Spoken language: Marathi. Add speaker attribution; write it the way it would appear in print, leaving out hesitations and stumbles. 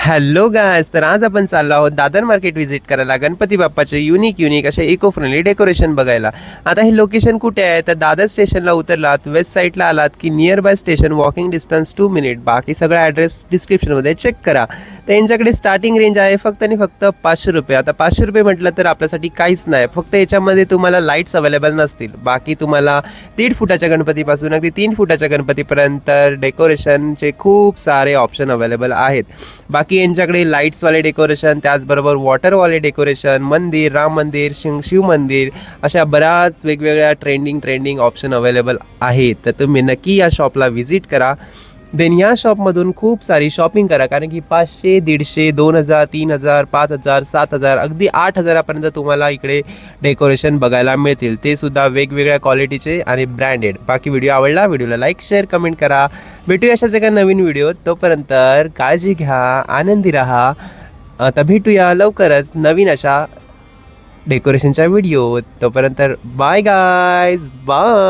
Speaker 1: हॅलो गायस, तर आज आपण चाललो आहोत दादर मार्केट व्हिजिट करायला, गणपती बाप्पाचे युनिक असे इको फ्रेंडली डेकोरेशन बघायला. आता हे लोकेशन कुठे आहे तर दादर स्टेशनला उतरलात, वेस्ट साईडला आलात की near by station, walking distance 2 minute. बाकी सगळा ॲड्रेस डिस्क्रिप्शनमध्ये चेक करा. तर यांच्याकडे स्टार्टिंग रेंज आहे फक्त आणि फक्त 500 रुपये. आता 500 रुपये म्हटलं तर आपल्यासाठी काहीच नाही, फक्त याच्यामध्ये तुम्हाला लाईट्स अवेलेबल नसतील. बाकी तुम्हाला 1.5 फुटाच्या गणपतीपासून अगदी 3 फुटाच्या गणपतीपर्यंत डेकोरेशनचे खूप सारे ऑप्शन अवेलेबल आहेत. बाकी यांच्याकडे लाईट्सवाले डेकोरेशन, त्याचबरोबर वॉटरवाले डेकोरेशन, मंदिर, राम मंदिर, शिव मंदिर, अशा बऱ्याच वेगवेगळ्या ट्रेंडिंग ऑप्शन अवेलेबल आहेत. तर तुम्ही नक्की या शॉपला व्हिजिट करा. देन ह्या शॉपमधून खूप सारी शॉपिंग करा, कारण की 500, 150, 2000, 3000, 5000, 7000, अगदी 8000पर्यंत तुम्हाला इकडे डेकोरेशन बघायला मिळतील, ते सुद्धा वेगवेगळ्या क्वालिटीचे आणि ब्रँडेड. बाकी व्हिडिओ आवडला, व्हिडिओला लाईक शेअर कमेंट करा. भेटूया अशाच एका नवीन व्हिडिओ. तोपर्यंत काळजी घ्या, आनंदी राहा. आता भेटूया लवकरच नवीन अशा डेकोरेशनच्या व्हिडिओ. तोपर्यंत बाय गायज, बाय.